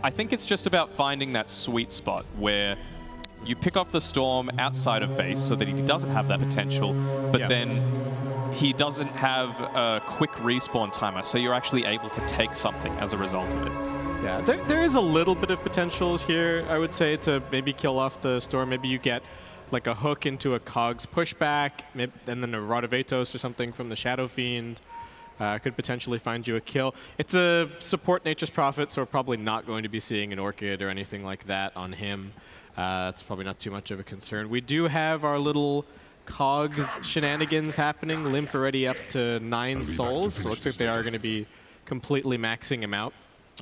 I think it's just about finding that sweet spot where you pick off the Storm outside of base so that he doesn't have that potential, but then he doesn't have a quick respawn timer, so you're actually able to take something as a result of it. Yeah, there is a little bit of potential here, I would say, to maybe kill off the Storm. Maybe you get like a hook into a Cogs pushback, maybe, and then a Rod of Atos or something from the Shadow Fiend. Could potentially find you a kill. It's a support Nature's Prophet, so we're probably not going to be seeing an Orchid or anything like that on him. That's probably not too much of a concern. We do have our little Cogs shenanigans happening. Limp already up to 9 souls, so it looks like they are going to be completely maxing him out.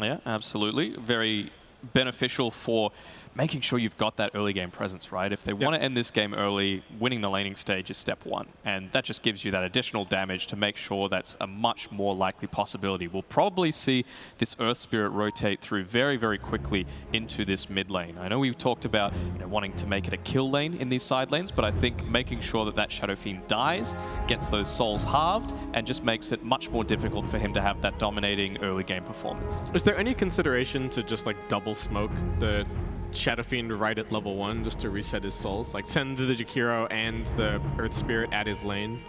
Yeah, absolutely. Very beneficial for making sure you've got that early game presence, right? If they want to end this game early, winning the laning stage is step 1. And that just gives you that additional damage to make sure that's a much more likely possibility. We'll probably see this Earth Spirit rotate through very, very quickly into this mid lane. I know we've talked about wanting to make it a kill lane in these side lanes, but I think making sure that that Shadow Fiend dies, gets those souls halved, and just makes it much more difficult for him to have that dominating early game performance. Is there any consideration to just like double smoke the Shadow Fiend right at level 1 just to reset his souls? Like send the Jakiro and the Earth Spirit at his lane?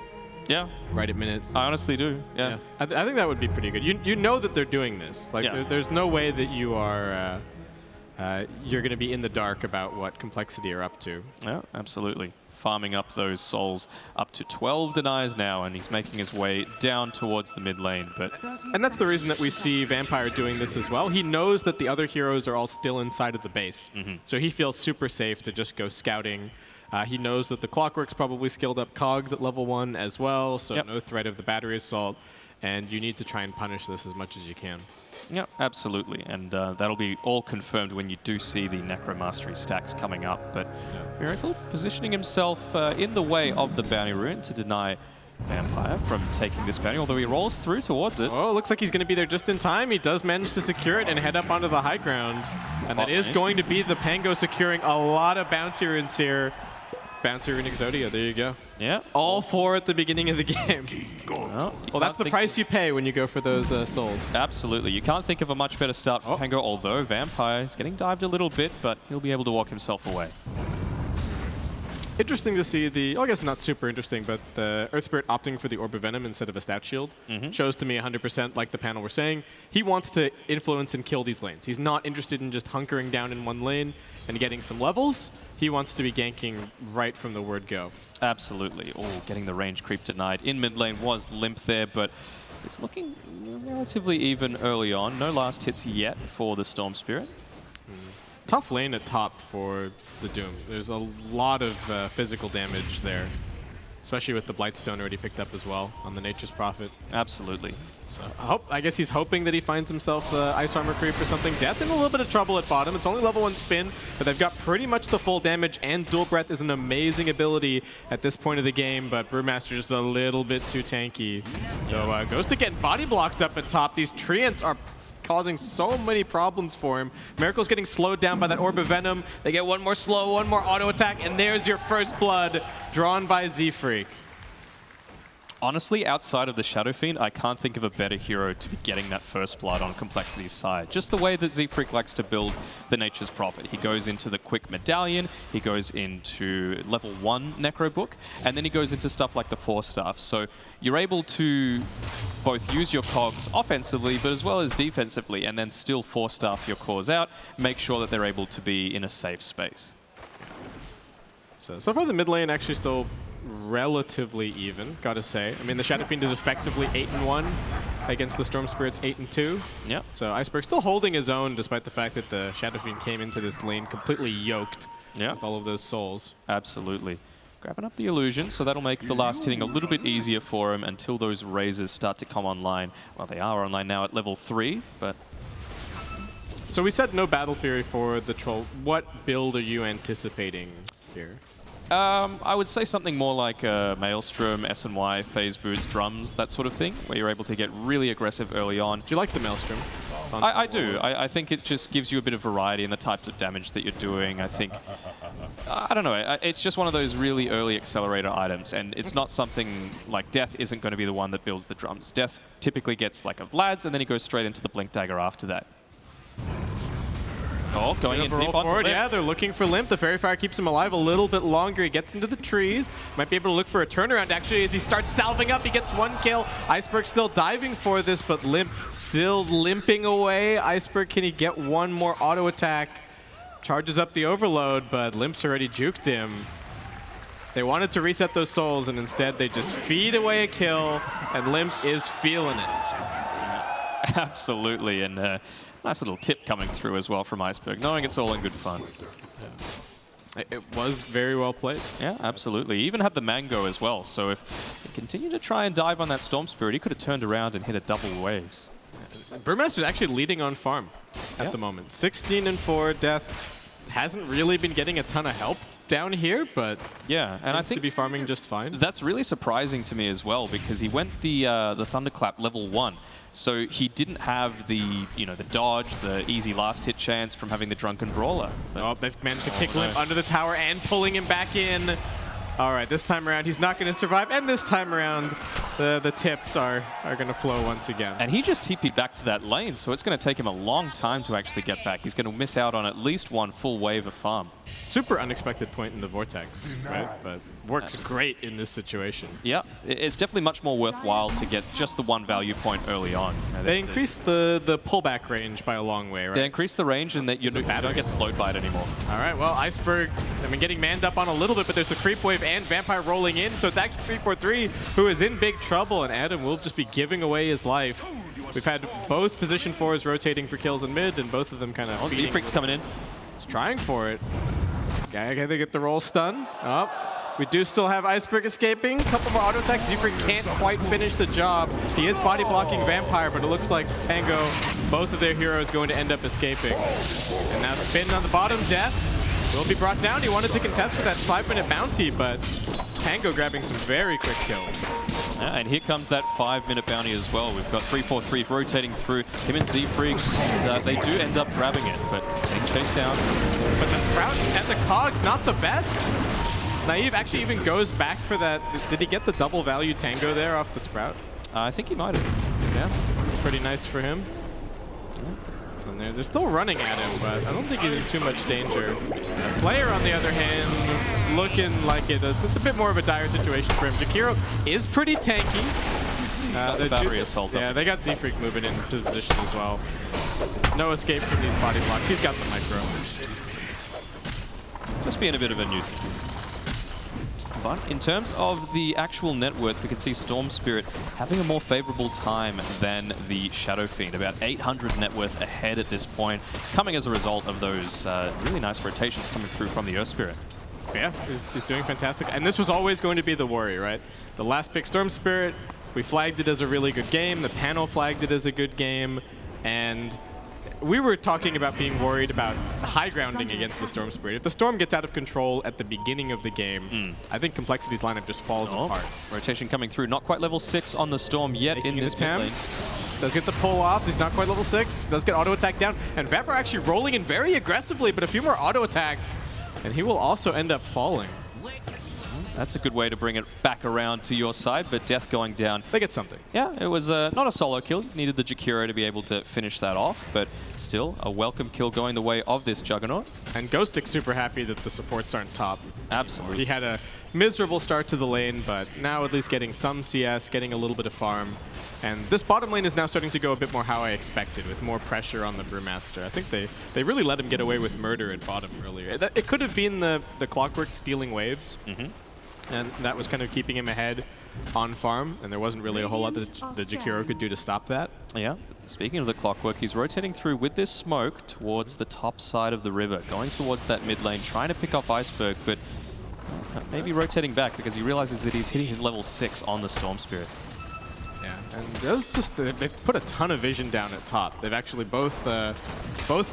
Yeah. Right at minute. I honestly do, yeah. I think that would be pretty good. You know that they're doing this. Like there's no way that you are you're going to be in the dark about what compLexity are up to. Yeah, absolutely. Farming up those souls up to 12 denies now, and he's making his way down towards the mid lane. And that's the reason that we see Vampire doing this as well. He knows that the other heroes are all still inside of the base. So he feels super safe to just go scouting. He knows that the Clockwork's probably skilled up Cogs at level 1 as well, so no threat of the battery assault. And you need to try and punish this as much as you can. Yeah, absolutely. And that'll be all confirmed when you do see the Necromastery stacks coming up. But Miracle positioning himself in the way of the bounty rune to deny Vampire from taking this bounty, although he rolls through towards it. Oh, it looks like he's going to be there just in time. He does manage to secure it and head up onto the high ground. And that is going to be the Pango securing a lot of bounty runes here. Bounty rune Exodia, there you go. Yeah. All 4 at the beginning of the game. Well, that's the price you pay when you go for those souls. Absolutely. You can't think of a much better start for Pango, although Vampire is getting dived a little bit, but he'll be able to walk himself away. Interesting to see the, I guess not super interesting, but the Earth Spirit opting for the Orb of Venom instead of a Stat Shield shows to me 100%, like the panel were saying, he wants to influence and kill these lanes. He's not interested in just hunkering down in one lane and getting some levels. He wants to be ganking right from the word go. Absolutely. Oh, getting the range creep denied. In mid lane was Limp there, but it's looking relatively even early on. No last hits yet for the Storm Spirit. Tough lane at top for the Doom. There's a lot of physical damage there, especially with the Blightstone already picked up as well on the Nature's Prophet. Absolutely. So I guess he's hoping that he finds himself Ice Armor creep or something. Death in a little bit of trouble at bottom. It's only level 1 spin, but they've got pretty much the full damage, and Dual Breath is an amazing ability at this point of the game, but Brewmaster just a little bit too tanky. So goes to get body blocked up at top. These Treants are causing so many problems for him. Miracle's getting slowed down by that Orb of Venom. They get one more slow, one more auto attack, and there's your first blood drawn by Z-Freak. Honestly, outside of the Shadow Fiend, I can't think of a better hero to be getting that first blood on compLexity's side. Just the way that Z-Freak likes to build the Nature's Prophet. He goes into the quick medallion, he goes into level 1 Necro Book, and then he goes into stuff like the 4-staff. So you're able to both use your cogs offensively, but as well as defensively, and then still 4-staff your cores out, make sure that they're able to be in a safe space. So far the mid lane actually still relatively even, gotta say. I mean, the Shadow Fiend is effectively 8-1 against the Storm Spirit's 8-2. Yeah. So Iceberg still holding his own, despite the fact that the Shadow Fiend came into this lane completely yoked with all of those souls. Absolutely. Grabbing up the illusion, so that'll make the last hitting a little bit easier for him until those razors start to come online. Well, they are online now at level 3, but... So we said no Battle Fury for the Troll. What build are you anticipating here? I would say something more like Maelstrom, SNY, Phase Boots, Drums, that sort of thing, where you're able to get really aggressive early on. Do you like the Maelstrom? I do. I think it just gives you a bit of variety in the types of damage that you're doing. I think, I don't know, it's just one of those really early accelerator items, and it's not something like Death isn't going to be the one that builds the drums. Death typically gets like a Vlad's, and then he goes straight into the Blink Dagger after that. Oh, going in deep onto Limp. Yeah, they're looking for Limp. The Fairy Fire keeps him alive a little bit longer. He gets into the trees. Might be able to look for a turnaround, actually, as he starts salving up. He gets 1 kill. Iceberg still diving for this, but Limp still limping away. Iceberg, can he get 1 more auto attack? Charges up the overload, but Limp's already juked him. They wanted to reset those souls, and instead they just feed away a kill, and Limp is feeling it. Absolutely, and nice little tip coming through as well from Iceberg, knowing it's all in good fun. Yeah. It was very well played. Yeah, absolutely. He even had the Mango as well, so if he continued to try and dive on that Storm Spirit, he could have turned around and hit a double ways. Brewmaster's actually leading on farm at the moment. 16-4. Death hasn't really been getting a ton of help down here, but yeah, and I think to be farming just fine. That's really surprising to me as well, because he went the Thunderclap level 1. So he didn't have the the dodge, the easy last hit chance from having the Drunken Brawler. But they've managed to kick Limp under the tower and pulling him back in. All right, this time around he's not going to survive, and this time around the tips are going to flow once again. And he just TP'd back to that lane, so it's going to take him a long time to actually get back. He's going to miss out on at least 1 full wave of farm. Super unexpected point in the Vortex, right? But works great in this situation. Yeah, it's definitely much more worthwhile to get just the 1 value point early on. They increased the pullback range by a long way, right? They increased the range, and that you don't get slowed by it anymore. All right, well, Iceberg, I mean, getting manned up on a little bit, but there's the creep wave and Vampire rolling in, so it's actually 343 who is in big trouble, and Adam will just be giving away his life. We've had both position 4s rotating for kills in mid, and both of them kind of Z-Freak's coming in. He's trying for it. Okay, they get the roll stun. Oh, we do still have Iceberg escaping. A couple more auto attacks. Z-Freak can't quite finish the job. He is body blocking Vampire, but it looks like Pango, both of their heroes going to end up escaping. And now spin on the bottom. Death will be brought down. He wanted to contest for that 5-minute bounty, but Pango grabbing some very quick kills. Yeah, and here comes that 5-minute bounty as well. We've got 343 rotating through him and Z-Freak. They do end up grabbing it, but getting chased down. But the Sprout and the Cogs, not the best. Naive actually even goes back for that. Did he get the double value tango there off the Sprout? I think he might have. Yeah, pretty nice for him. And they're still running at him, but I don't think he's in too much danger. Slayer, on the other hand, looking like it's a bit more of a dire situation for him. Jakiro is pretty tanky. The battery assault. Yeah, they got Z-Freak moving into position as well. No escape from these body blocks. He's got the micro. Just being a bit of a nuisance. But in terms of the actual net worth, we can see Storm Spirit having a more favorable time than the Shadow Fiend. About 800 net worth ahead at this point, coming as a result of those really nice rotations coming through from the Earth Spirit. Yeah, he's doing fantastic. And this was always going to be the worry, right? The last pick, Storm Spirit, we flagged it as a really good game. The panel flagged it as a good game. And we were talking about being worried about high grounding against the Storm Spirit. If the Storm gets out of control at the beginning of the game, I think complexity's lineup just falls apart. Rotation coming through, not quite level 6 on the Storm yet in this mid lane. Does get the pull off, he's not quite level 6, does get auto attack down, and Vampire actually rolling in very aggressively, but a few more auto attacks, and he will also end up falling. That's a good way to bring it back around to your side, but Death going down. They get something. Yeah, it was not a solo kill. You needed the Jakiro to be able to finish that off, but still a welcome kill going the way of this Juggernaut. And Ghostic's super happy that the supports aren't top. Absolutely. He had a miserable start to the lane, but now at least getting some CS, getting a little bit of farm. And this bottom lane is now starting to go a bit more how I expected, with more pressure on the Brewmaster. I think they really let him get away with murder at bottom earlier. It could have been the Clockwork stealing waves. And that was kind of keeping him ahead on farm, and there wasn't really a whole lot that the Jakiro could do to stop that. Yeah. Speaking of the Clockwork, he's rotating through with this smoke towards the top side of the river, going towards that mid lane, trying to pick off Iceberg, but maybe rotating back because he realizes that he's hitting his level 6 on the Storm Spirit. Yeah, and they've put a ton of vision down at top. They've actually both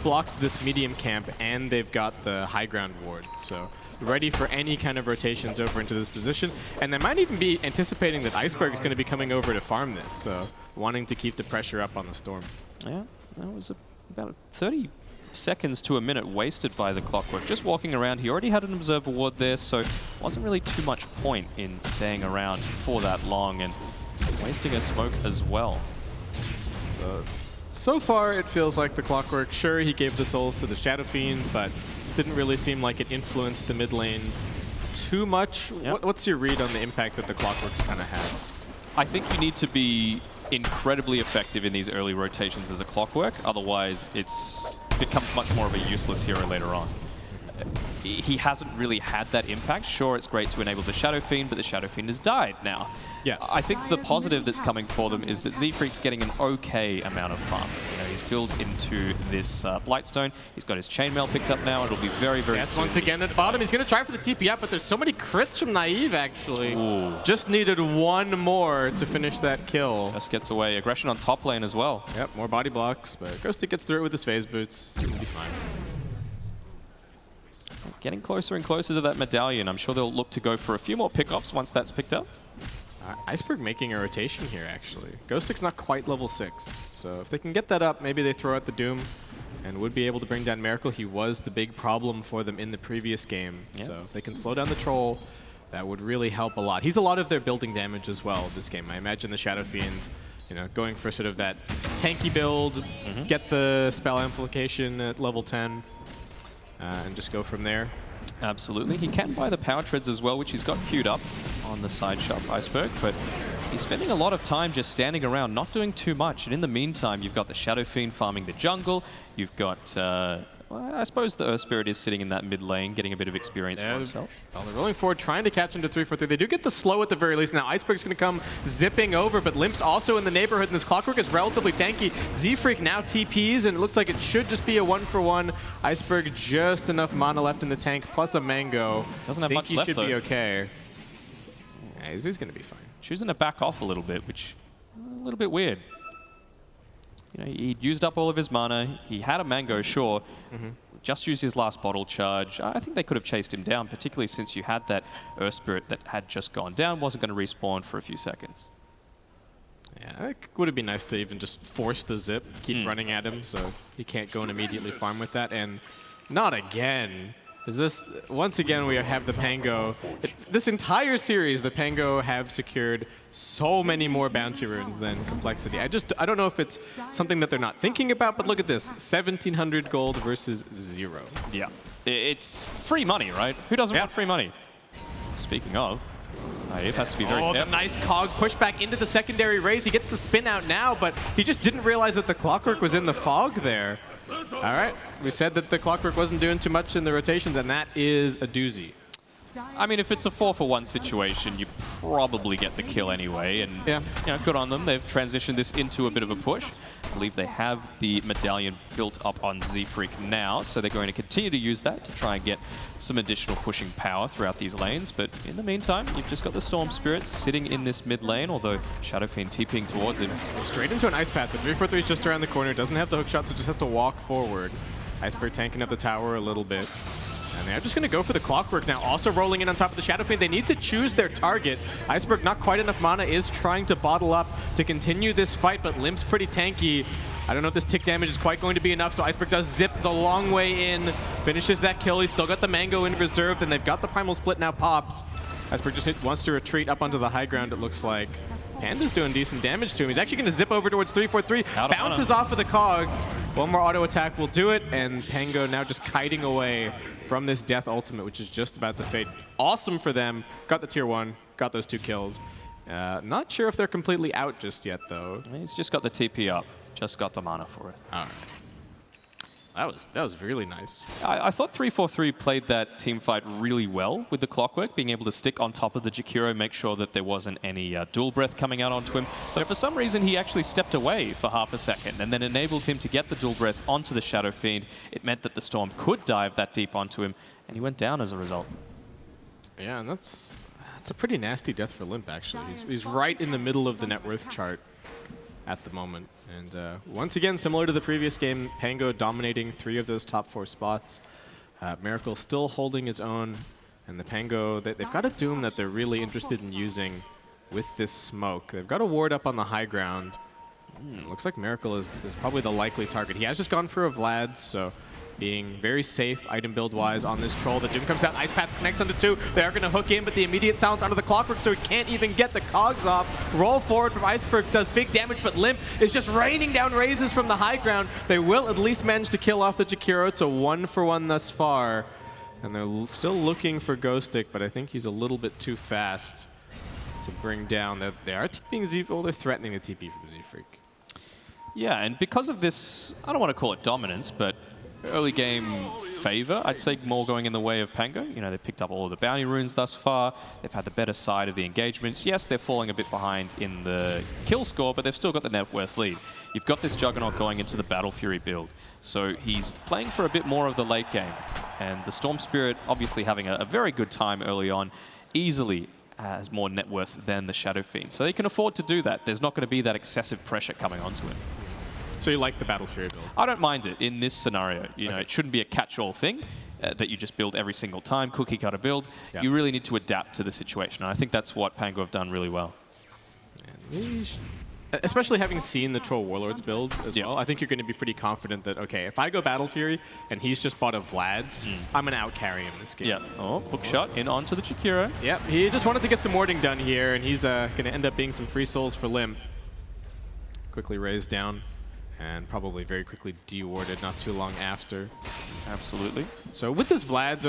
blocked this medium camp, and they've got the high ground ward. So ready for any kind of rotations over into this position. And they might even be anticipating that Iceberg is going to be coming over to farm this, so wanting to keep the pressure up on the Storm. Yeah, that was about 30 seconds to a minute wasted by the Clockwork. Just walking around, he already had an Observer ward there, so wasn't really too much point in staying around for that long and wasting a smoke as well. So So far, it feels like the Clockwork, sure, he gave the souls to the Shadow Fiend, but didn't really seem like it influenced the mid lane too much. Yep. What's your read on the impact that the Clockworks kind of had? I think you need to be incredibly effective in these early rotations as a Clockwork, otherwise it becomes much more of a useless hero later on. He hasn't really had that impact. Sure, it's great to enable the Shadow Fiend, but the Shadow Fiend has died now. Yeah. I think the positive that's coming for them is that Z-Freak's getting an okay amount of farm. You know, he's built into this Blightstone. He's got his Chainmail picked up now. It'll be very, very Yes, soon. once again at the bottom. He's going to try for the TP up, but there's so many crits from Naive, actually. Ooh. Just needed one more to finish that kill. Just gets away. Aggression on top lane as well. Yep, more body blocks, but Ghosty gets through it with his phase boots. It's going to be fine. Getting closer and closer to that medallion. I'm sure they'll look to go for a few more pickoffs once that's picked up. Iceberg making a rotation here, actually. Ghostic's not quite level 6, so if they can get that up, maybe they throw out the Doom and would be able to bring down Miracle. He was the big problem for them in the previous game, so if they can slow down the Troll, that would really help a lot. He's a lot of their building damage as well this game. I imagine the Shadow Fiend, you know, going for sort of that tanky build, get the spell amplification at level 10, and just go from there. Absolutely. He can buy the power treads as well, which he's got queued up on the side shop, Iceberg, but he's spending a lot of time just standing around, not doing too much. And in the meantime, you've got the Shadow Fiend farming the jungle. You've got, well, I suppose the Earth Spirit is sitting in that mid lane, getting a bit of experience for himself. Well, they're rolling forward, trying to catch him to 3-4-3. They do get the slow at the very least. Now, Iceberg's going to come zipping over, but Limp's also in the neighborhood, and this Clockwork is relatively tanky. Z-Freak now TPs, and it looks like it should just be a 1-for-1. Iceberg just enough mana left in the tank, plus a Mango. Doesn't have much left, he should though. be okay. Yeah, he's going to be fine. Choosing to back off a little bit, which a little bit weird. You know, he used up all of his mana. He had a Mango, sure. Just used his last bottle charge. I think they could have chased him down, particularly since you had that Earth Spirit that had just gone down, wasn't going to respawn for a few seconds. Yeah, it would have been nice to even just force the zip, keep running at him, so he can't go and immediately farm with that. And not again. Is this, once again, we have the Pango. This entire series, the Pango have secured so many more bounty runes than compLexity. I don't know if it's something that they're not thinking about, but look at this, 1,700 gold versus 0. Yeah. It's free money, right? Who doesn't want free money? Speaking of, Naive has to be very careful. The nice cog pushback into the secondary raise. He gets the spin out now, but he just didn't realize that the Clockwork was in the fog there. All right, we said that the Clockwork wasn't doing too much in the rotations, and that is a doozy. I mean, if it's a 4-for-1 situation, you probably get the kill anyway, and you know, good on them. They've transitioned this into a bit of a push. I believe they have the medallion built up on Z-Freak now, so they're going to continue to use that to try and get some additional pushing power throughout these lanes. But in the meantime, you've just got the Storm Spirits sitting in this mid lane, although Shadow Fiend TPing towards him. Straight into an Ice Path. The 3-4-3 is just around the corner. Doesn't have the hook shot, so just has to walk forward. Iceberg tanking up the tower a little bit. And they're just going to go for the Clockwork now, also rolling in on top of the Shadow Fiend. They need to choose their target. Iceberg, not quite enough mana, is trying to bottle up to continue this fight, but Limp's pretty tanky. I don't know if this tick damage is quite going to be enough, so Iceberg does zip the long way in, finishes that kill. He's still got the Mango in reserve, and they've got the Primal Split now popped. Iceberg just wants to retreat up onto the high ground, it looks like. Panda's doing decent damage to him. He's actually going to zip over towards 3-4-3, bounces off of the cogs. One more auto attack will do it, and Pango now just kiting away from this Death Ultimate, which is just about to fade. Awesome for them. Got the tier 1, got those 2 kills. Not sure if they're completely out just yet, though. He's just got the TP up, just got the mana for it. All right. That was really nice. I thought 3-4-3 played that team fight really well with the Clockwork, being able to stick on top of the Jakiro, make sure that there wasn't any dual breath coming out onto him. But if for some reason he actually stepped away for half a second and then enabled him to get the dual breath onto the Shadow Fiend, it meant that the Storm could dive that deep onto him, and he went down as a result. Yeah, and that's a pretty nasty death for Limp, actually. He's right in the middle of the net worth chart at the moment. And once again, similar to the previous game, Pango dominating 3 of those top 4 spots. Miracle still holding his own. And the Pango, they've got a Doom that they're really interested in using with this smoke. They've got a ward up on the high ground. Looks like Miracle is probably the likely target. He has just gone for a Vlad, so being very safe item build-wise on this troll. The Doom comes out, Ice Path connects onto 2. They are going to hook in, but the immediate silence onto the Clockwork, so he can't even get the cogs off. Roll forward from Iceberg does big damage, but Limp is just raining down raises from the high ground. They will at least manage to kill off the Jakiro. It's a 1-for-1 thus far. And they're still looking for Ghostic, but I think he's a little bit too fast to bring down. They are TPing Z, well, they're threatening the TP from Z-Freak. Yeah, and because of this, I don't want to call it dominance, but early game favor, I'd say more going in the way of Pango. You know, they've picked up all of the bounty runes thus far. They've had the better side of the engagements. Yes, they're falling a bit behind in the kill score, but they've still got the net worth lead. You've got this Juggernaut going into the Battle Fury build. So he's playing for a bit more of the late game. And the Storm Spirit obviously having a very good time early on, easily has more net worth than the Shadow Fiend. So they can afford to do that. There's not going to be that excessive pressure coming onto him. So you like the Battle Fury build? I don't mind it in this scenario. You know, it shouldn't be a catch-all thing that you just build every single time, cookie cutter build. Yeah. You really need to adapt to the situation. And I think that's what Pango have done really well. Especially having seen the Troll Warlords build as well, I think you're going to be pretty confident that, okay, if I go Battle Fury and he's just bought a Vlad's, I'm going to out-carry him this game. Yeah. Oh, hook shot in onto the Jakiro. Yep, he just wanted to get some warding done here, and he's going to end up being some free souls for Lim. Quickly raised down, and probably very quickly de-warded not too long after. Absolutely. So with this Vlad's,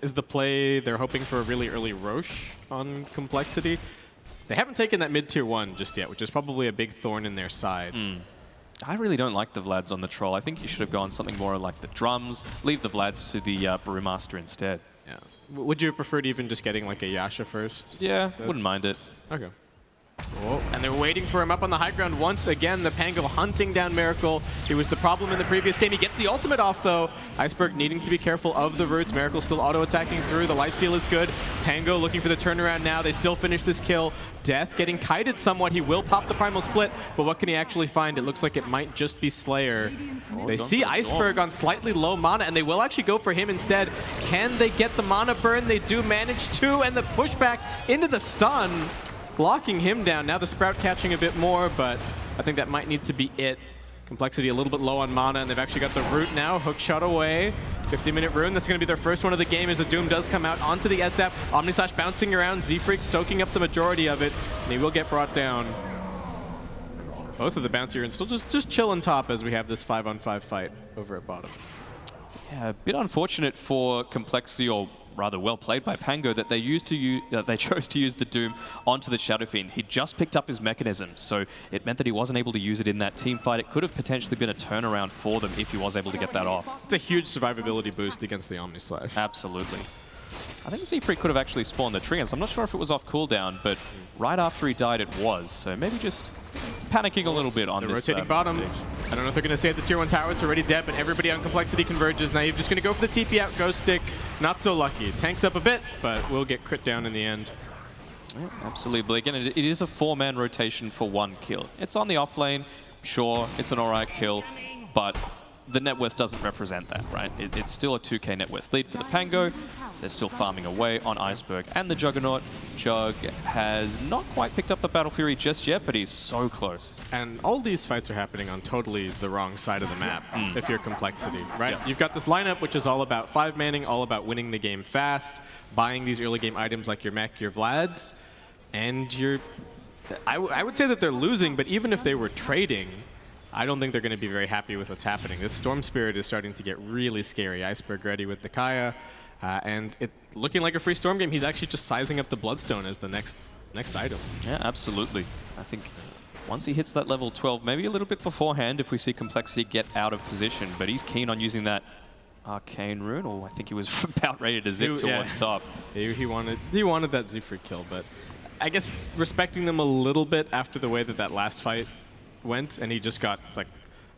is the play they're hoping for a really early Roche on compLexity? They haven't taken that mid-tier 1 just yet, which is probably a big thorn in their side. I really don't like the Vlads on the Troll. I think you should have gone something more like the drums, leave the Vlads to the Brewmaster instead. Yeah. Would you have preferred even just getting like a Yasha first? Yeah, wouldn't mind it. Okay. Oh, and they're waiting for him up on the high ground once again. The Pango hunting down Miracle. He was the problem in the previous game. He gets the ultimate off, though. Iceberg needing to be careful of the roots. Miracle still auto-attacking through. The lifesteal is good. Pango looking for the turnaround now. They still finish this kill. Death getting kited somewhat. He will pop the Primal Split, but what can he actually find? It looks like it might just be Slayer. They see Iceberg on slightly low mana, and they will actually go for him instead. Can they get the mana burn? They do manage to, and the pushback into the stun. Blocking him down. Now the Sprout catching a bit more, but I think that might need to be it. compLexity a little bit low on mana, and they've actually got the root now. Hook shot away. 50-minute rune. That's going to be their first one of the game as the Doom does come out onto the SF. Omnislash bouncing around. Z-Freak soaking up the majority of it, and he will get brought down. Both of the bouncy runes still just chilling top as we have this 5-on-5 fight over at bottom. Yeah, a bit unfortunate for compLexity, or rather well played by Pango, that they chose to use the Doom onto the Shadow Fiend. He just picked up his mechanism, so it meant that he wasn't able to use it in that team fight. It could have potentially been a turnaround for them if he was able to get that off. It's a huge survivability boost against the Omnislash. Absolutely. I think Z-Freak could have actually spawned the Trians. I'm not sure if it was off cooldown, but right after he died it was. So maybe just panicking a little bit on this. Rotating bottom. Stage. I don't know if they're going to save the tier 1 tower. It's already dead, but everybody on compLexity converges. Now you're just going to go for the TP out. Ghostic, not so lucky. Tanks up a bit, but will get crit down in the end. Yeah, absolutely. Again, it is a 4-man rotation for 1 kill. It's on the off lane. Sure, it's an alright kill, but the net worth doesn't represent that, right? It's still a 2k net worth lead for the Pango. They're still farming away on Iceberg and the Juggernaut. Jug has not quite picked up the Battle Fury just yet, but he's so close. And all these fights are happening on totally the wrong side of the map if you're compLexity, right? Yeah. You've got this lineup which is all about 5-manning, all about winning the game fast, buying these early game items like your mech, your Vlads, and I would say that they're losing, but even if they were trading, I don't think they're going to be very happy with what's happening. This Storm Spirit is starting to get really scary. Iceberg ready with the Kaya. And it looking like a free Storm game. He's actually just sizing up the Bloodstone as the next item. Yeah, absolutely. I think once he hits that level 12, maybe a little bit beforehand if we see compLexity get out of position, but he's keen on using that Arcane Rune. Oh, I think he was about ready to zip towards top. He wanted that Z-Freak kill, but I guess respecting them a little bit after the way that last fight went, and he just got like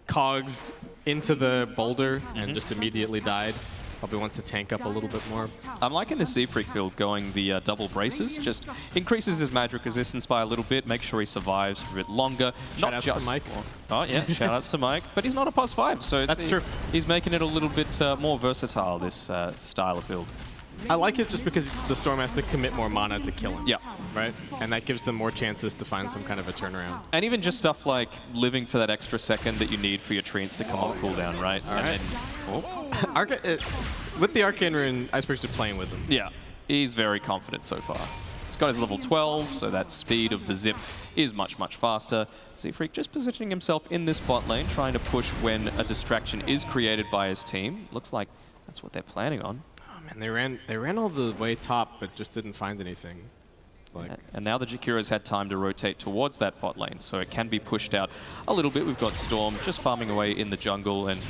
cogs into the boulder and just immediately died. Probably wants to tank up a little bit more. I'm liking the Z-Freak build going the double braces. Just increases his magic resistance by a little bit, make sure he survives for a bit longer. Shout outs to Mike. Oh yeah, shout outs to Mike. But he's not a +5, so that's true. He's making it a little bit more versatile, this style of build. I like it just because the Storm has to commit more mana to kill him. Yeah. right? And that gives them more chances to find some kind of a turnaround. And even just stuff like living for that extra second that you need for your treants to come off cooldown, right? All right. With the Arcane Rune, Iceberg's just playing with them. Yeah, he's very confident so far. He's got his level 12, so that speed of the zip is much, much faster. Z-Freak just positioning himself in this bot lane, trying to push when a distraction is created by his team. Looks like that's what they're planning on. Oh man, they ran all the way top, but just didn't find anything. And now the Jakira's had time to rotate towards that bot lane, so it can be pushed out a little bit. We've got Storm just farming away in the jungle, and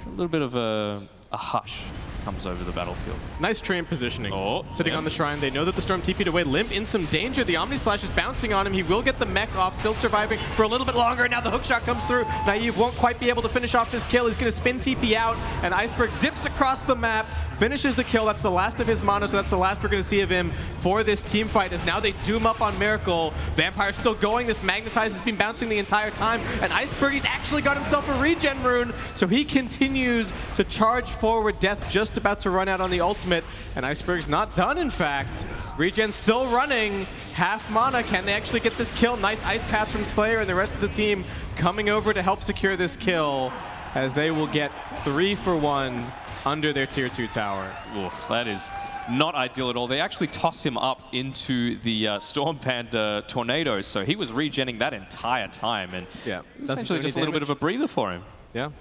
a little bit of a hush comes over the battlefield. Nice train positioning. Oh, sitting on the shrine. They know that the Storm TP'd away. Limp in some danger. The Omni Slash is bouncing on him. He will get the mech off, still surviving for a little bit longer. Now the hookshot comes through. Naive won't quite be able to finish off this kill. He's going to spin TP out, and Iceberg zips across the map, finishes the kill. That's the last of his mana, so that's the last we're going to see of him for this team fight, as now they doom up on Miracle. Vampire's still going. This Magnetize has been bouncing the entire time, and Iceberg, he's actually got himself a regen rune, so he continues to charge forward. Death just about to run out on the ultimate, and Iceberg's not done, in fact. Regen's still running. Half mana. Can they actually get this kill? Nice ice patch from Slayer, and the rest of the team coming over to help secure this kill, as they will get 3 for 1 under their tier 2 tower. Ooh, that is not ideal at all. They actually tossed him up into the Storm Panda tornado, so he was regenning that entire time, and yeah, essentially just a little bit of a breather for him. Yeah.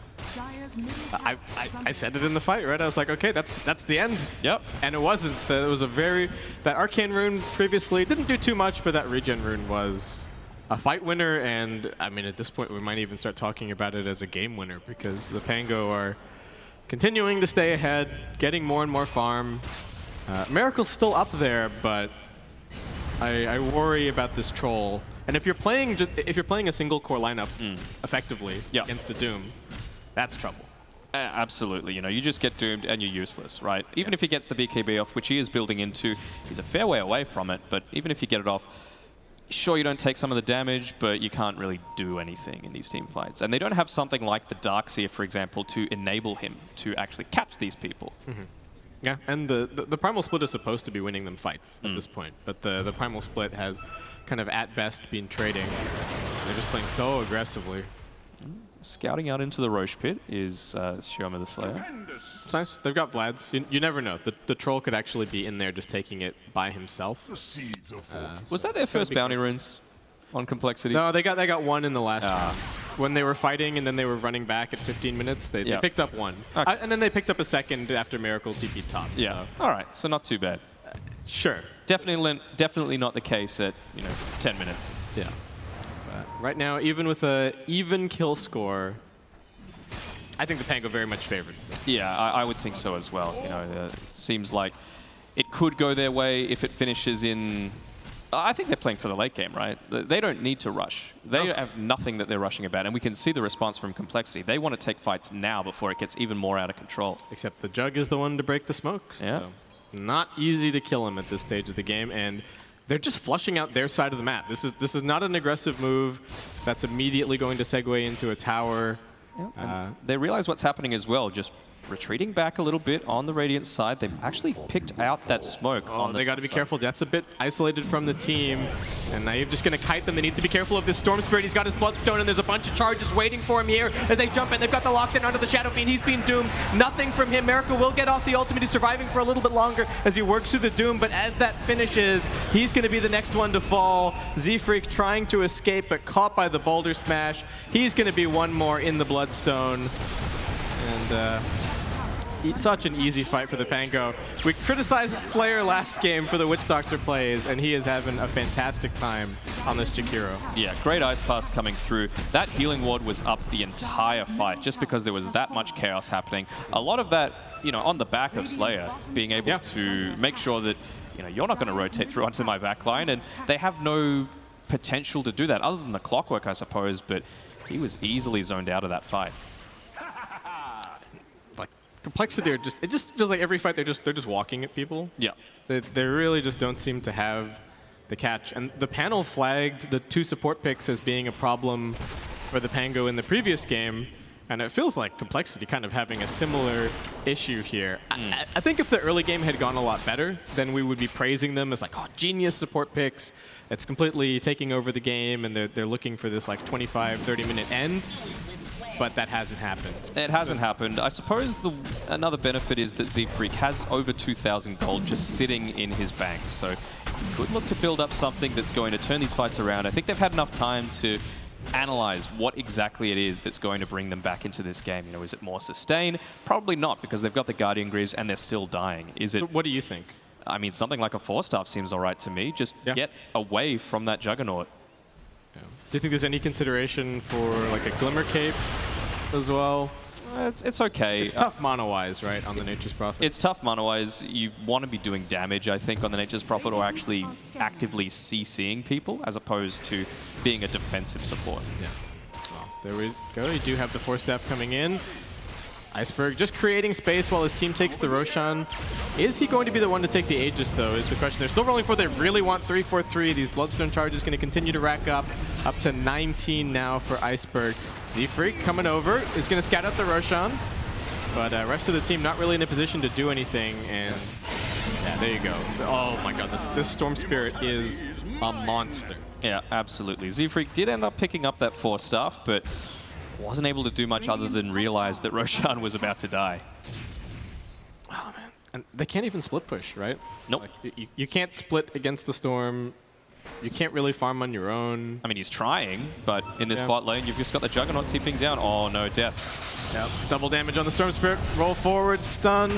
I said it in the fight, right? I was like, okay, that's the end. Yep. And it wasn't. It was a that Arcane Rune previously didn't do too much, but that regen rune was a fight winner, and I mean, at this point, we might even start talking about it as a game winner, because the Pango are continuing to stay ahead, getting more and more farm. Miracle's still up there, but I worry about this troll. And if you're playing a single core lineup effectively against a Doom, that's trouble. Absolutely. You know, you just get doomed and you're useless, right? Even if he gets the BKB off, which he is building into, he's a fair way away from it. But even if you get it off, sure, you don't take some of the damage, but you can't really do anything in these team fights. And they don't have something like the Darkseer, for example, to enable him to actually catch these people. Yeah, and the Primal Split is supposed to be winning them fights at this point, but the Primal Split has kind of at best been trading. They're just playing so aggressively. Scouting out into the Roche pit is Shioma the Slayer. It's nice. They've got Vlad's. You never know. The troll could actually be in there just taking it by himself. Was that their first bounty runes on compLexity? No, they got one in the last round. When they were fighting and then they were running back at 15 minutes, they picked up one. Okay. And then they picked up a second after Miracle TP'd top. Yeah. So. All right. So not too bad. Sure. Definitely not the case at 10 minutes. Yeah. Right now, even with an even kill score, I think the Pango very much favored. Yeah, I would think so as well. Seems like it could go their way if it finishes in... I think they're playing for the late game, right? They don't need to rush. They have nothing that they're rushing about, and we can see the response from compLexity. They want to take fights now before it gets even more out of control. Except the Jug is the one to break the smokes. Yeah. So not easy to kill him at this stage of the game, and they're just flushing out their side of the map. This is not an aggressive move that's immediately going to segue into a tower. They realize what's happening as well, just retreating back a little bit on the Radiant side. They've actually picked out that smoke on the they got to be careful. That's a bit isolated from the team. And Naive just going to kite them. They need to be careful of this Storm Spirit. He's got his Bloodstone, and there's a bunch of charges waiting for him here as they jump in. They've got the locked-in under the Shadow Fiend. He's been doomed. Nothing from him. Miracle will get off the ultimate. He's surviving for a little bit longer as he works through the Doom. But as that finishes, he's going to be the next one to fall. Z-Freak trying to escape, but caught by the Boulder Smash. He's going to be one more in the Bloodstone. And... such an easy fight for the Pango. We criticized Slayer last game for the Witch Doctor plays, and he is having a fantastic time on this Jakiro. Yeah, great Ice Pass coming through. That healing ward was up the entire fight just because there was that much chaos happening. A lot of that, on the back of Slayer, being able to make sure that, you're not going to rotate through onto my backline, and they have no potential to do that other than the clockwork, I suppose, but he was easily zoned out of that fight. compLexity it just feels like every fight they're just walking at people. Yeah. They really just don't seem to have the catch. And the panel flagged the 2 support picks as being a problem for the Pango in the previous game. And it feels like compLexity kind of having a similar issue here. I think if the early game had gone a lot better, then we would be praising them as like, oh, genius support picks. It's completely taking over the game, and they're looking for this like 25, 30-minute end. But that hasn't happened. It hasn't happened. I suppose another benefit is that Z-Freak has over 2,000 gold just sitting in his bank. So he could look to build up something that's going to turn these fights around. I think they've had enough time to analyze what exactly it is that's going to bring them back into this game. You know, is it more sustain? Probably not, because they've got the Guardian Greaves and they're still dying. Is it? So what do you think? I mean, something like a 4-staff seems all right to me. Just get away from that Juggernaut. Yeah. Do you think there's any consideration for like a Glimmer Cape as well? It's okay. It's tough mono-wise, right, on the Nature's Prophet? It's tough mono-wise. You want to be doing damage, I think, on the Nature's Prophet, or actually actively CCing people, as opposed to being a defensive support. Yeah. Well, there we go. You do have the 4-staff coming in. Iceberg just creating space while his team takes the Roshan. Is he going to be the one to take the Aegis, though, is the question. They're still rolling for. They really want 3-4-3. These Bloodstone charges going to continue to rack up to 19 now for Iceberg. Z-Freak coming over is going to scout out the Roshan, but rest of the team not really in a position to do anything. And yeah, there you go. Oh my god, this Storm Spirit is a monster. Yeah, absolutely. Z-Freak did end up picking up that 4-staff, but wasn't able to do much other than realize that Roshan was about to die. Oh, man. And they can't even split push, right? Nope. Like, you can't split against the Storm. You can't really farm on your own. I mean, he's trying, but in this bot lane, you've just got the Juggernaut tipping down. Oh, no, death. Yep. Double damage on the Storm Spirit. Roll forward, stun.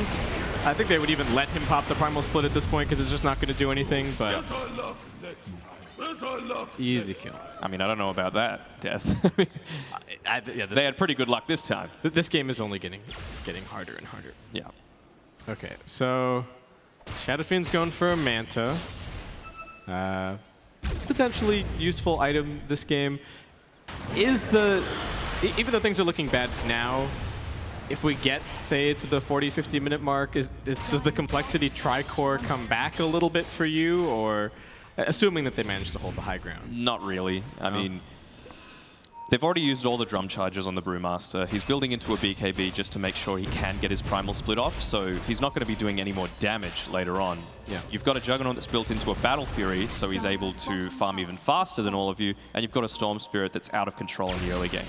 I think they would even let him pop the Primal Split at this point because it's just not going to do anything, but easy kill. I mean, I don't know about that, Death. They had pretty good luck this time. This game is only getting harder and harder. Yeah. Okay, so Shadow Fiend's going for a Manta. Potentially useful item this game. Even though things are looking bad now, if we get, say, to the 40-50 minute mark, does the compLexity Tricore come back a little bit for you, or assuming that they manage to hold the high ground? Not really. I mean, they've already used all the drum charges on the Brewmaster. He's building into a BKB just to make sure he can get his Primal Split off, so he's not going to be doing any more damage later on. Yeah. You've got a Juggernaut that's built into a Battle Fury, so he's able to farm even faster than all of you, and you've got a Storm Spirit that's out of control in the early game,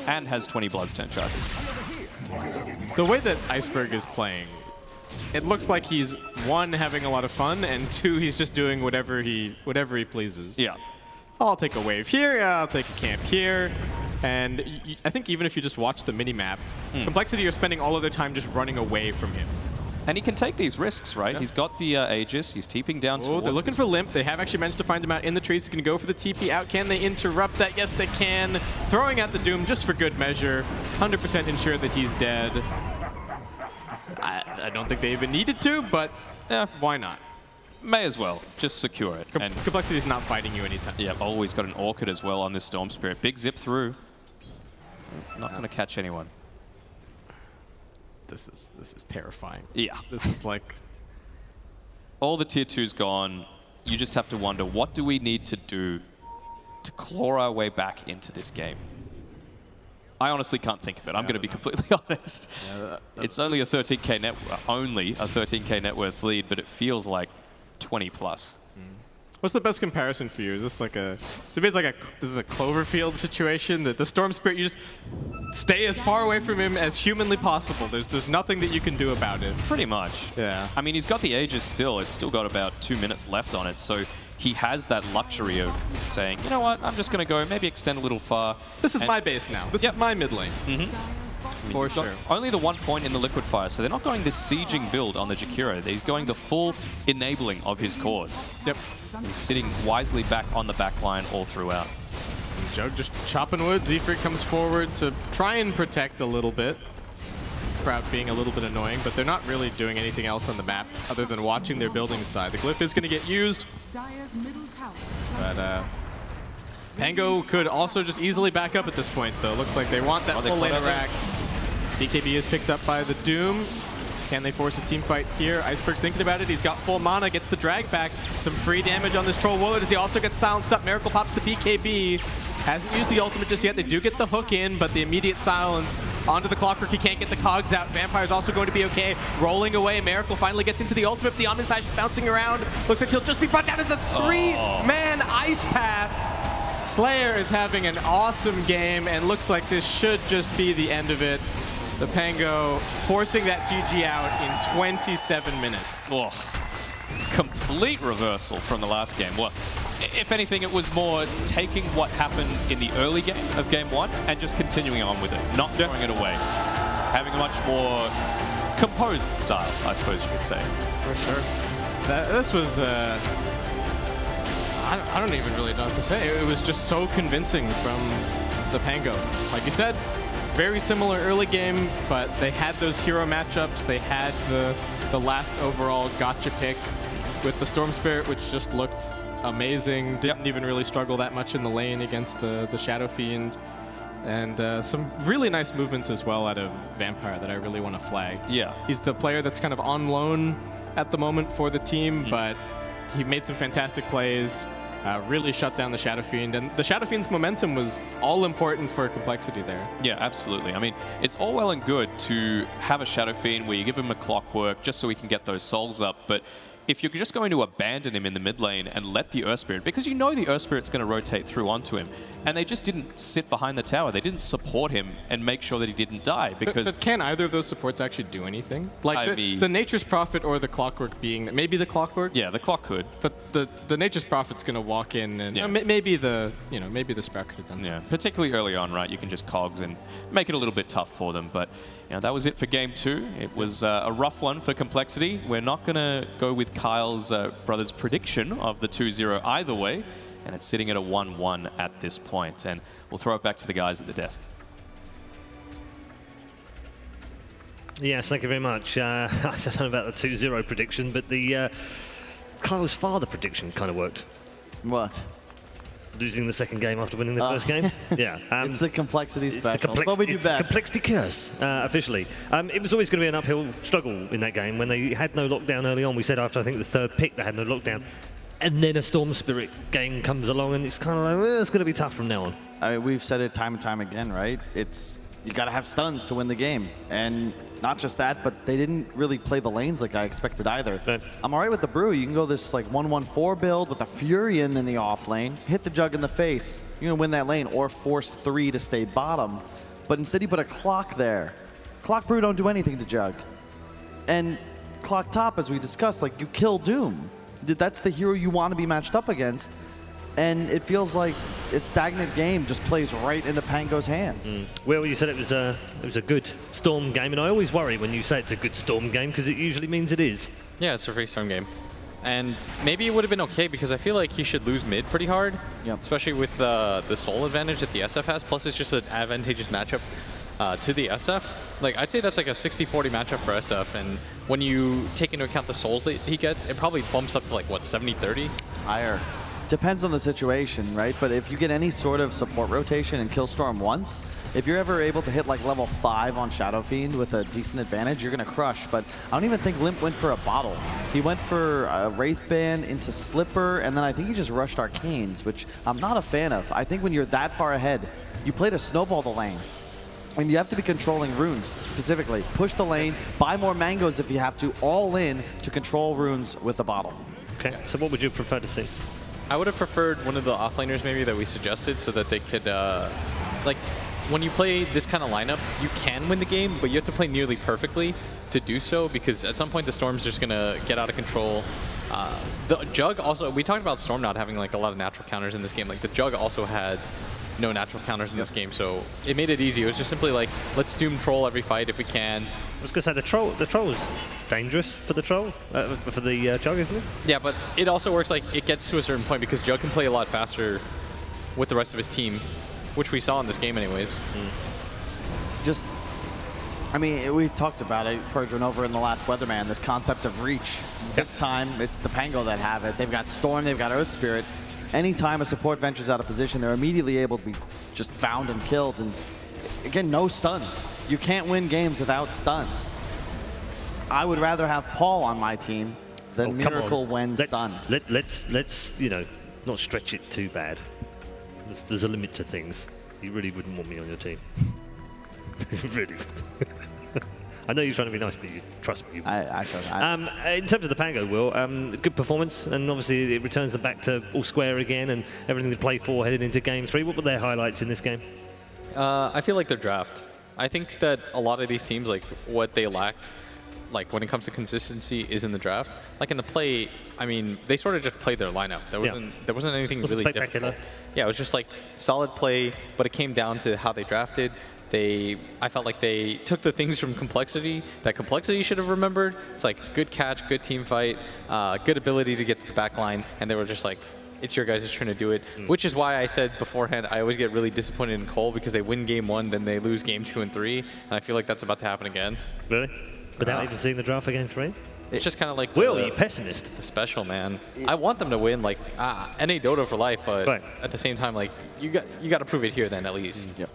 and has 20 Bloodstone charges. The way that Iceberg is playing, it looks like he's, one, having a lot of fun, and two, he's just doing whatever he pleases. Yeah. I'll take a wave here, I'll take a camp here. And I think even if you just watch the mini-map, compLexity are spending all of their time just running away from him. And he can take these risks, right? Yeah. He's got the Aegis, he's TPing down towards... Oh, they're looking for Limp. They have actually managed to find him out in the trees. He's going to go for the TP out. Can they interrupt that? Yes, they can. Throwing out the Doom just for good measure. 100% ensure that he's dead. I don't think they even needed to, but yeah, why not? May as well. Just secure it. And compLexity is not fighting you anytime soon. Yeah, always got an Orchid as well on this Storm Spirit. Big zip through. Not going to catch anyone. This is terrifying. Yeah. This is like... All the tier 2's gone. You just have to wonder, what do we need to do to claw our way back into this game? I honestly can't think of it. I'm going to be completely honest. Yeah, it's only a 13k net worth lead, but it feels like 20 plus. What's the best comparison for you? Is this like a... So it's like this is a Cloverfield situation, that the Storm Spirit, you just stay as far away from him as humanly possible. There's nothing that you can do about it. Pretty much. Yeah. I mean, he's got the Aegis still. It's still got about 2 minutes left on it, so he has that luxury of saying, you know what, I'm just going to go maybe extend a little far. This is my base now. This is my mid lane. For sure. Only the 1 point in the Liquid Fire, so they're not going this sieging build on the Jakiro. They're going the full enabling of his cause. Yep. He's sitting wisely back on the back line all throughout. And Jug just chopping wood. Z-Freak comes forward to try and protect a little bit. Sprout being a little bit annoying, but they're not really doing anything else on the map other than watching their buildings die. The Glyph is going to get used, but Pango could also just easily back up at this point, though. Looks like they want that full lane of racks. BKB is picked up by the Doom. Can they force a team fight here? Iceberg's thinking about it. He's got full mana, gets the drag back. Some free damage on this Troll Warlord as he also gets silenced up. Miracle pops the BKB. Hasn't used the ultimate just yet. They do get the hook in, but the immediate silence onto the Clockwork. He can't get the cogs out. Vampire's also going to be okay. Rolling away. Miracle finally gets into the ultimate. The Omni Side bouncing around. Looks like he'll just be brought down as the three-man ice path. Slayer is having an awesome game, and looks like this should just be the end of it. The Pango forcing that GG out in 27 minutes. Oh, complete reversal from the last game. Well, if anything, it was more taking what happened in the early game of game 1 and just continuing on with it, not throwing it away. Having a much more composed style, I suppose you could say. For sure. This was, I don't even really know what to say. It was just so convincing from the Pango. Like you said, very similar early game, but they had those hero matchups. They had the last overall gotcha pick with the Storm Spirit, which just looked amazing. Didn't even really struggle that much in the lane against the Shadow Fiend. And some really nice movements as well out of Vampire that I really want to flag. Yeah. He's the player that's kind of on loan at the moment for the team, but he made some fantastic plays. Really shut down the Shadow Fiend, and the Shadow Fiend's momentum was all important for compLexity there. Yeah, absolutely. I mean, it's all well and good to have a Shadow Fiend where you give him a clockwork just so he can get those souls up, but if you're just going to abandon him in the mid lane and let the Earth Spirit, because you know the Earth Spirit's going to rotate through onto him, and they just didn't sit behind the tower, they didn't support him and make sure that he didn't die, because... But can either of those supports actually do anything? Like the Nature's Prophet or the Clockwork being... Maybe the Clockwork? Yeah, the clock could. But the Nature's Prophet's going to walk in and maybe the Sprout could have done something. Yeah, particularly early on, right? You can just cogs and make it a little bit tough for them, but that was it for game 2. It was a rough one for compLexity. We're not going to go with Kyle's brother's prediction of the 2-0 either way, and it's sitting at a 1-1 at this point. And we'll throw it back to the guys at the desk. Yes, thank you very much. I don't know about the 2-0 prediction, but the Kyle's father prediction kind of worked. What? Losing the second game after winning the first game? Yeah. It's the compLexity special. It's what we do best. compLexity curse, officially. It was always going to be an uphill struggle in that game. When they had no lockdown early on, we said after, I think, the third pick, they had no lockdown. And then a Storm Spirit game comes along, and it's kind of like, well, it's going to be tough from now on. I mean, we've said it time and time again, right? You got to have stuns to win the game. And not just that, but they didn't really play the lanes like I expected either. Right. I'm all right with the Brew. You can go this like 1-1-4 build with a Furion in the off lane, hit the Jug in the face. You're going to win that lane, or force 3 to stay bottom. But instead you put a Clock there. Clock Brew don't do anything to Jug. And Clock Top, as we discussed, like you kill Doom. That's the hero you want to be matched up against. And it feels like a stagnant game just plays right into Pango's hands. Well, you said it was a good Storm game, and I always worry when you say it's a good Storm game because it usually means it is. Yeah, it's a free Storm game. And maybe it would have been okay because I feel like he should lose mid pretty hard, especially with the soul advantage that the SF has. Plus, it's just an advantageous matchup to the SF. Like, I'd say that's like a 60-40 matchup for SF, and when you take into account the souls that he gets, it probably bumps up to like, what, 70-30? Higher. Depends on the situation, right? But if you get any sort of support rotation and kill Storm once, if you're ever able to hit like level 5 on Shadow Fiend with a decent advantage, you're going to crush. But I don't even think Limp went for a bottle. He went for a Wraith Band into Slipper, and then I think he just rushed Arcanes, which I'm not a fan of. I think when you're that far ahead, you play to snowball the lane. And you have to be controlling runes specifically. Push the lane, buy more mangoes if you have to, all in to control runes with the bottle. Okay, so what would you prefer to see? I would have preferred one of the offlaners maybe that we suggested so that they could, like, when you play this kind of lineup, you can win the game, but you have to play nearly perfectly to do so because at some point the Storm's just going to get out of control. The Jug also, we talked about Storm not having like a lot of natural counters in this game. Like the Jug also had no natural counters in this game, so it made it easy. It was just simply like, let's Doom Troll every fight if we can. I was going to say, the troll is dangerous for the troll, for the Jug, isn't it? Yeah, but it also works like it gets to a certain point because Jug can play a lot faster with the rest of his team, which we saw in this game anyways. Just, I mean, we talked about it, Purge went over in the last Weatherman, this concept of reach. This time, it's the Pango that have it. They've got Storm, they've got Earth Spirit. Anytime a support ventures out of position, they're immediately able to be just found and killed. And again, no stuns. You can't win games without stuns. I would rather have Paul on my team than Miracle when stunned. Let's not stretch it too bad. There's a limit to things. You really wouldn't want me on your team. Really. I know you're trying to be nice, but you trust me. I In terms of the Pango, Will, good performance, and obviously it returns them back to all square again and everything they play for headed into Game 3. What were their highlights in this game? I feel like their draft. I think that a lot of these teams, like what they lack, like when it comes to consistency, is in the draft. Like in the play, I mean, they sort of just played their lineup. There wasn't anything really spectacular. difficult. Yeah, it was just like solid play, but it came down to how they drafted. I felt like they took the things from compLexity that compLexity should have remembered. It's like good catch, good team fight, good ability to get to the back line, and they were just like, it's your guys' turn to do it, which is why I said beforehand I always get really disappointed in Cole because they win game 1, then they lose game 2 and 3, and I feel like that's about to happen again. Really? Without even seeing the draft for Game 3? It's just kind of like Will, you pessimist? The special, man. I want them to win, like NA Dota for life, but at the same time, like you got to prove it here then at least. Yep.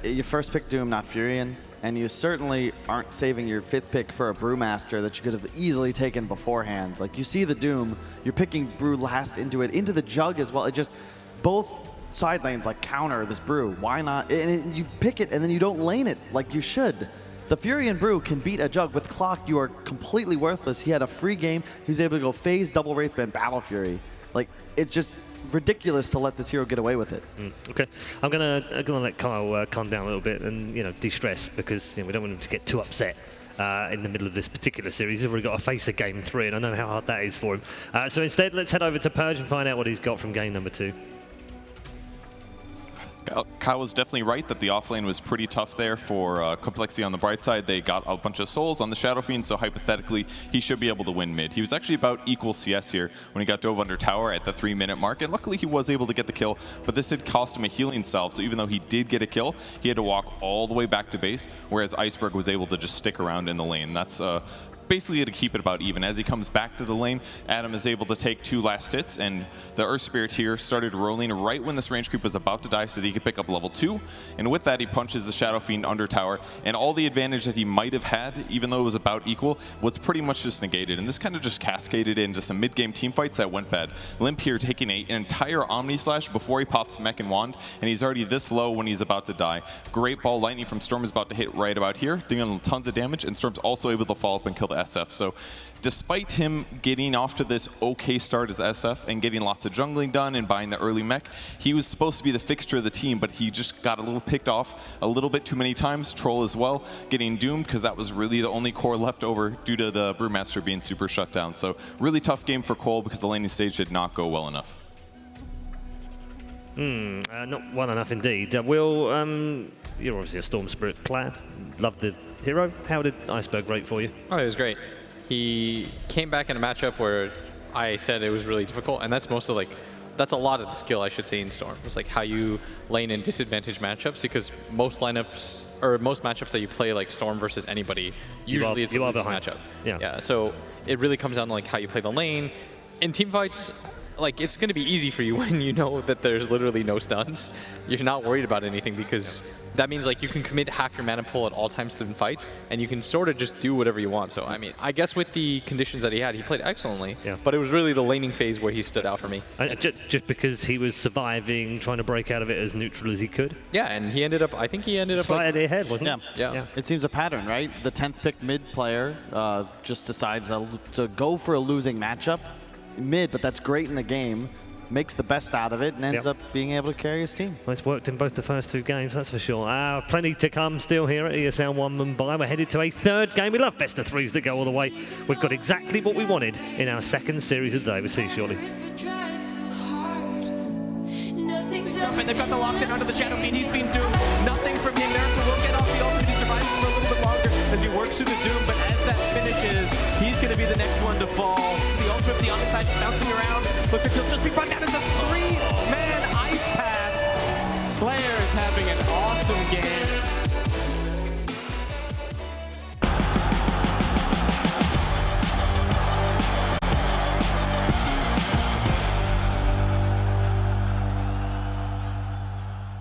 You first pick Doom, not Furion, and you certainly aren't saving your 5th pick for a Brewmaster that you could have easily taken beforehand. Like, you see the Doom, you're picking Brew last into the Jug as well. It just, both side lanes, like, counter this Brew. Why not? And you pick it, and then you don't lane it like you should. The Furion Brew can beat a Jug. With Clock, you are completely worthless. He had a free game. He was able to go phase, double Wraith Band, Battle Fury. Like, it's just ridiculous to let this hero get away with it. Okay, I'm gonna let Kyle calm down a little bit and de-stress because we don't want him to get too upset in the middle of this particular series. He's already got to face a Game 3, and I know how hard that is for him. So instead, let's head over to Purge and find out what he's got from game number 2. Kyle was definitely right that the offlane was pretty tough there for compLexity on the bright side. They got a bunch of souls on the Shadow Fiend, so hypothetically, he should be able to win mid. He was actually about equal CS here when he got dove under tower at the 3-minute mark, and luckily he was able to get the kill, but this did cost him a healing salve, so even though he did get a kill, he had to walk all the way back to base, whereas Iceberg was able to just stick around in the lane. That's basically to keep it about even. As he comes back to the lane, Adam is able to take 2 last hits, and the Earth Spirit here started rolling right when this range creep was about to die so that he could pick up level 2, and with that he punches the Shadow Fiend under tower, and all the advantage that he might have had, even though it was about equal, was pretty much just negated, and this kind of just cascaded into some mid-game team fights that went bad. Limp here taking an entire Omni Slash before he pops Mech and Wand, and he's already this low when he's about to die. Great ball lightning from Storm is about to hit right about here, doing him tons of damage, and Storm's also able to follow up and kill the SF. So despite him getting off to this okay start as SF and getting lots of jungling done and buying the early mech, he was supposed to be the fixture of the team, but he just got a little picked off a little bit too many times. Troll as well, getting doomed because that was really the only core left over due to the Brewmaster being super shut down. So really tough game for Cole because the laning stage did not go well enough. Not well enough indeed. Will, you're obviously a Storm Spirit player. Love the hero. How did Iceberg rate for you? Oh, it was great. He came back in a matchup where I said it was really difficult, and that's most of that's a lot of the skill I should say in Storm. It's like how you lane in disadvantaged matchups, because most lineups or most matchups that you play like Storm versus anybody, usually it's a losing matchup. Yeah. So it really comes down to like how you play the lane. In team fights, like it's going to be easy for you when you know that there's literally no stuns. You're not worried about anything because that means like you can commit half your mana pool at all times in fights, and you can sort of just do whatever you want. So I mean, I guess with the conditions that he had, he played excellently. Yeah. But it was really the laning phase where he stood out for me. Just because he was surviving, trying to break out of it as neutral as he could. Yeah, and he ended up. I think he ended up slightly ahead, wasn't he? Yeah. It seems a pattern, right? The 10th pick mid player just decides to go for a losing matchup mid, but that's great in the game. Makes the best out of it and ends up being able to carry his team. Well, it's worked in both the first 2 games, that's for sure. Plenty to come still here at ESL One Mumbai. We're headed to a 3rd game. We love best of 3s that go all the way. We've got exactly what we wanted in our 2nd series of the day. We'll see you shortly. And they've got the lockdown under the Shadow Fiend. He's been doomed. Nothing from him. Miracle will get off the ultimate. He survives for a little bit longer as he works through the Doom. But as that finishes, he's going to be the next one to fall. The ultimate, the onside bouncing around. Looks like he'll just be brought down as a 3-man ice path. Slayer is having an awesome game.